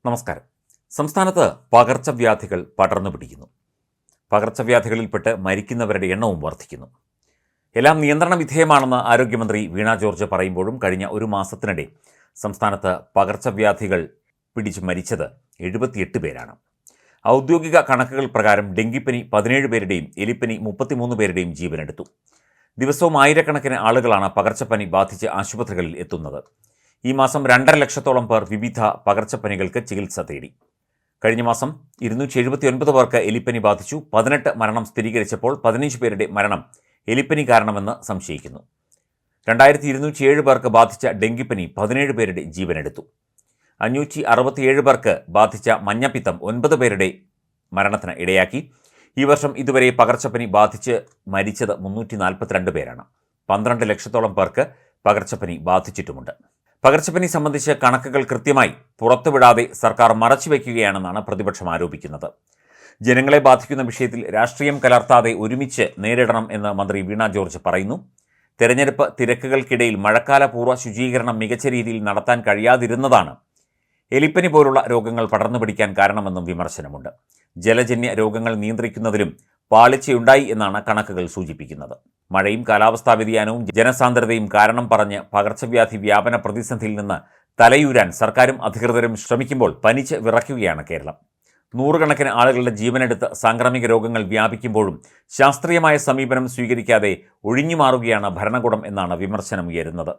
നമസ്കാരം. സംസ്ഥാനത്ത് പകർച്ചവ്യാധികൾ പടർന്നു പിടിക്കുന്നു. പകർച്ചവ്യാധികളിൽപ്പെട്ട് മരിക്കുന്നവരുടെ എണ്ണവും വർദ്ധിക്കുന്നു. എല്ലാം നിയന്ത്രണ വിധേയമാണെന്ന് ആരോഗ്യമന്ത്രി വീണ ജോർജ് പറയുമ്പോഴും കഴിഞ്ഞ ഒരു മാസത്തിനിടെ സംസ്ഥാനത്ത് പകർച്ചവ്യാധികൾ പിടിച്ച് മരിച്ചത് 78 പേരാണ്. ഔദ്യോഗിക കണക്കുകൾ പ്രകാരം ഡെങ്കിപ്പനി 17 പേരുടെയും എലിപ്പനി 33 പേരുടെയും ജീവനെടുത്തു. ദിവസവും ആയിരക്കണക്കിന് ആളുകളാണ് പകർച്ചപ്പനി ബാധിച്ച് ആശുപത്രികളിൽ എത്തുന്നത്. ഈ മാസം 2.5 ലക്ഷത്തോളം പേർ വിവിധ പകർച്ചപ്പനികൾക്ക് ചികിത്സ തേടി. കഴിഞ്ഞ മാസം 279 പേർക്ക് എലിപ്പനി ബാധിച്ചു. 18 മരണം സ്ഥിരീകരിച്ചപ്പോൾ 15 പേരുടെ മരണം എലിപ്പനി കാരണമെന്ന് സംശയിക്കുന്നു. 2207 പേർക്ക് ബാധിച്ച ഡെങ്കിപ്പനി 17 പേരുടെ ജീവനെടുത്തു. 567 പേർക്ക് ബാധിച്ച മഞ്ഞപ്പിത്തം 9 പേരുടെ മരണത്തിന് ഇടയാക്കി. ഈ വർഷം ഇതുവരെ പകർച്ചപ്പനി ബാധിച്ച് മരിച്ചത് 342 പേരാണ്. 12 ലക്ഷത്തോളം പേർക്ക് പകർച്ചപ്പനി ബാധിച്ചിട്ടുമുണ്ട്. പകർച്ചപ്പനി സംബന്ധിച്ച് കണക്കുകൾ കൃത്യമായി പുറത്തുവിടാതെ സർക്കാർ മറച്ചുവെക്കുകയാണെന്നാണ് പ്രതിപക്ഷം ആരോപിക്കുന്നത്. ജനങ്ങളെ ബാധിക്കുന്ന വിഷയത്തിൽ രാഷ്ട്രീയം കലർത്താതെ ഒരുമിച്ച് നേരിടണം എന്ന് മന്ത്രി വീണ ജോർജ് പറയുന്നു. തെരഞ്ഞെടുപ്പ് തിരക്കുകൾക്കിടയിൽ മഴക്കാലപൂർവ്വ ശുചീകരണം മികച്ച രീതിയിൽ നടത്താൻ കഴിയാതിരുന്നതാണ് എലിപ്പനി പോലുള്ള രോഗങ്ങൾ പടർന്നു പിടിക്കാൻ കാരണമെന്നും വിമർശനമുണ്ട്. ജലജന്യ രോഗങ്ങൾ നിയന്ത്രിക്കുന്നതിലും പാളിച്ചയുണ്ടായി എന്നാണ് കണക്കുകൾ സൂചിപ്പിക്കുന്നത്. മഴയും കാലാവസ്ഥാ വ്യതിയാനവും ജനസാന്ദ്രതയും കാരണം പറഞ്ഞ് പകർച്ചവ്യാധി വ്യാപന പ്രതിസന്ധിയിൽ നിന്ന് തലയൂരാൻ സർക്കാരും അധികൃതരും ശ്രമിക്കുമ്പോൾ പനിച്ച് വിറയ്ക്കുകയാണ് കേരളം. നൂറുകണക്കിന് ആളുകളുടെ ജീവനെടുത്ത് സാംക്രമിക രോഗങ്ങൾ വ്യാപിക്കുമ്പോഴും ശാസ്ത്രീയമായ സമീപനം സ്വീകരിക്കാതെ ഒഴിഞ്ഞുമാറുകയാണ് ഭരണകൂടം എന്നാണ് വിമർശനം ഉയരുന്നത്.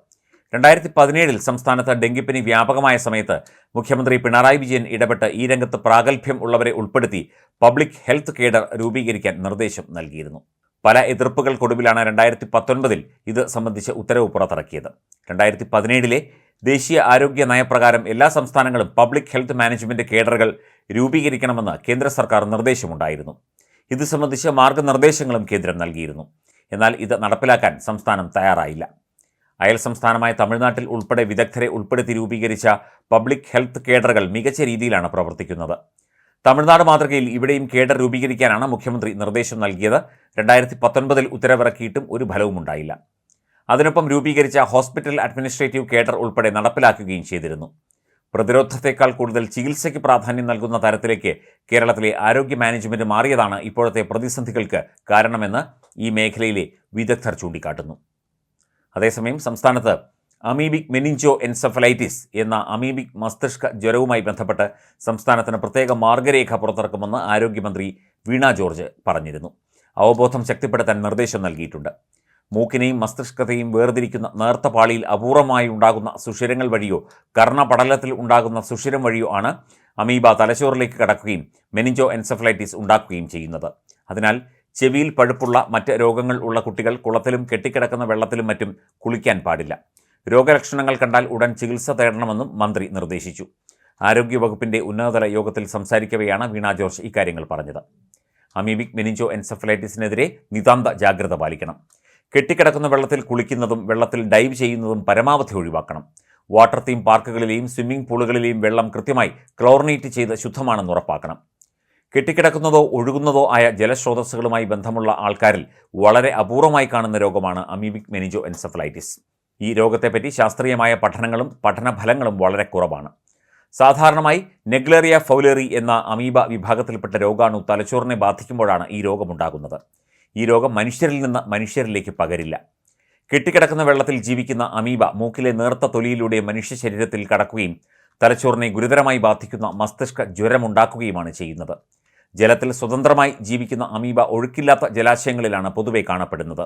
2017 സംസ്ഥാനത്ത് ഡെങ്കിപ്പനി വ്യാപകമായ സമയത്ത് മുഖ്യമന്ത്രി പിണറായി വിജയൻ ഇടപെട്ട് ഈ രംഗത്ത് പ്രാഗൽഭ്യം ഉള്ളവരെ ഉൾപ്പെടുത്തി പബ്ലിക് ഹെൽത്ത് കേഡർ രൂപീകരിക്കാൻ നിർദ്ദേശം നൽകിയിരുന്നു. പല എതിർപ്പുകൾക്കൊടുവിലാണ് 2019 ഇത് സംബന്ധിച്ച് ഉത്തരവ് പുറത്തിറക്കിയത്. 2017 ദേശീയ ആരോഗ്യ നയപ്രകാരം എല്ലാ സംസ്ഥാനങ്ങളും പബ്ലിക് ഹെൽത്ത് മാനേജ്മെൻറ്റ് കേഡറുകൾ രൂപീകരിക്കണമെന്ന് കേന്ദ്ര സർക്കാർ നിർദ്ദേശമുണ്ടായിരുന്നു. ഇത് സംബന്ധിച്ച് മാർഗനിർദ്ദേശങ്ങളും കേന്ദ്രം നൽകിയിരുന്നു. എന്നാൽ ഇത് നടപ്പിലാക്കാൻ സംസ്ഥാനം തയ്യാറായില്ല. അയൽ സംസ്ഥാനമായ തമിഴ്നാട്ടിൽ ഉൾപ്പെടെ വിദഗ്ധരെ ഉൾപ്പെടുത്തി രൂപീകരിച്ച പബ്ലിക് ഹെൽത്ത് കേഡറുകൾ മികച്ച രീതിയിലാണ് പ്രവർത്തിക്കുന്നത്. തമിഴ്നാട് മാതൃകയിൽ ഇവിടെയും കേഡർ രൂപീകരിക്കാനാണ് മുഖ്യമന്ത്രി നിർദ്ദേശം നൽകിയത്. 2019 ഉത്തരവിറക്കിയിട്ടും ഒരു ഫലവുമുണ്ടായില്ല. അതിനൊപ്പം രൂപീകരിച്ച ഹോസ്പിറ്റൽ അഡ്മിനിസ്ട്രേറ്റീവ് കേഡർ ഉൾപ്പെടെ നടപ്പിലാക്കുകയും ചെയ്തിരുന്നു. പ്രതിരോധത്തെക്കാൾ കൂടുതൽ ചികിത്സയ്ക്ക് പ്രാധാന്യം നൽകുന്ന തരത്തിലേക്ക് കേരളത്തിലെ ആരോഗ്യ മാനേജ്മെൻറ്റ് മാറിയതാണ് ഇപ്പോഴത്തെ പ്രതിസന്ധികൾക്ക് കാരണമെന്ന് ഈ മേഖലയിലെ വിദഗ്ധർ ചൂണ്ടിക്കാട്ടുന്നു. അതേസമയം സംസ്ഥാനത്ത് അമീബിക് മെനിഞ്ചോ എൻസെഫലൈറ്റിസ് എന്ന അമീബിക് മസ്തിഷ്ക ജ്വരവുമായി ബന്ധപ്പെട്ട് സംസ്ഥാനത്തിന് പ്രത്യേക മാർഗരേഖ പുറത്തിറക്കുമെന്ന് ആരോഗ്യമന്ത്രി വീണ ജോർജ് പറഞ്ഞിരുന്നു. അവബോധം ശക്തിപ്പെടുത്താൻ നിർദ്ദേശം നൽകിയിട്ടുണ്ട്. മൂക്കിനെയും മസ്തിഷ്കത്തെയും വേർതിരിക്കുന്ന നേർത്ത പാളിയിൽ അപൂർവമായി ഉണ്ടാകുന്ന സുഷിരങ്ങൾ വഴിയോ കർണപടലത്തിൽ ഉണ്ടാകുന്ന സുഷിരം വഴിയോ ആണ് അമീബ തലച്ചോറിലേക്ക് കടക്കുകയും മെനിഞ്ചോ എൻസെഫലൈറ്റിസ് ഉണ്ടാക്കുകയും ചെയ്യുന്നത്. അതിനാൽ ചെവിയിൽ പഴുപ്പുള്ള മറ്റ് രോഗങ്ങൾ ഉള്ള കുട്ടികൾ കുളത്തിലും കെട്ടിക്കിടക്കുന്ന വെള്ളത്തിലും മറ്റും കുളിക്കാൻ പാടില്ല. രോഗലക്ഷണങ്ങൾ കണ്ടാൽ ഉടൻ ചികിത്സ തേടണമെന്നും മന്ത്രി നിർദ്ദേശിച്ചു. ആരോഗ്യവകുപ്പിൻ്റെ ഉന്നതതല യോഗത്തിൽ സംസാരിക്കവെയാണ് വീണ ജോർജ് ഇക്കാര്യങ്ങൾ പറഞ്ഞത്. അമീബിക് മെനിഞ്ചോ എൻസെഫലൈറ്റിസിനെതിരെ നിതാന്ത ജാഗ്രത പാലിക്കണം. കെട്ടിക്കിടക്കുന്ന വെള്ളത്തിൽ കുളിക്കുന്നതും വെള്ളത്തിൽ ഡൈവ് ചെയ്യുന്നതും പരമാവധി ഒഴിവാക്കണം. വാട്ടർ തീം പാർക്കുകളിലെയും സ്വിമ്മിംഗ് പൂളുകളിലെയും വെള്ളം കൃത്യമായി ക്ലോറിനേറ്റ് ചെയ്ത് ശുദ്ധമാണെന്ന് ഉറപ്പാക്കണം. കെട്ടിക്കിടക്കുന്നതോ ഒഴുകുന്നതോ ആയ ജലസ്രോതസ്സുകളുമായി ബന്ധമുള്ള ആൾക്കാരിൽ വളരെ അപൂർവമായി കാണുന്ന രോഗമാണ് അമീബിക് മെനിഞ്ചോ എൻസെഫലൈറ്റിസ്. ഈ രോഗത്തെപ്പറ്റി ശാസ്ത്രീയമായ പഠനങ്ങളും പഠനഫലങ്ങളും വളരെ കുറവാണ്. സാധാരണമായി നെഗ്ലേറിയ ഫൗലേറി എന്ന അമീബ വിഭാഗത്തിൽപ്പെട്ട രോഗാണു തലച്ചോറിനെ ബാധിക്കുമ്പോഴാണ് ഈ രോഗമുണ്ടാകുന്നത്. ഈ രോഗം മനുഷ്യരിൽ നിന്ന് മനുഷ്യരിലേക്ക് പകരില്ല. കെട്ടിക്കിടക്കുന്ന വെള്ളത്തിൽ ജീവിക്കുന്ന അമീബ മൂക്കിലെ നേർത്ത തൊലിയിലൂടെ മനുഷ്യ ശരീരത്തിൽ കടക്കുകയും തലച്ചോറിനെ ഗുരുതരമായി ബാധിക്കുന്ന മസ്തിഷ്ക ജ്വരമുണ്ടാക്കുകയുമാണ് ചെയ്യുന്നത്. ജലത്തിൽ സ്വതന്ത്രമായി ജീവിക്കുന്ന അമീബ ഒഴുക്കില്ലാത്ത ജലാശയങ്ങളിലാണ് പൊതുവെ കാണപ്പെടുന്നത്.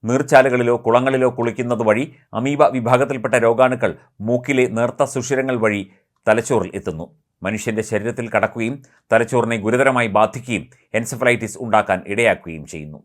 നീർച്ചാലുകളിലോ കുളങ്ങളിലോ കുളിക്കുന്നത് വഴി അമീബ വിഭാഗത്തിൽപ്പെട്ട രോഗാണുക്കൾ മൂക്കിലെ നേർത്ത സുഷിരങ്ങൾ വഴി തലച്ചോറിൽ എത്തുന്നു. മനുഷ്യൻ്റെ ശരീരത്തിൽ കടക്കുകയും തലച്ചോറിനെ ഗുരുതരമായി ബാധിക്കുകയും എൻസെഫലൈറ്റിസ് ഉണ്ടാക്കാൻ ഇടയാക്കുകയും ചെയ്യുന്നു.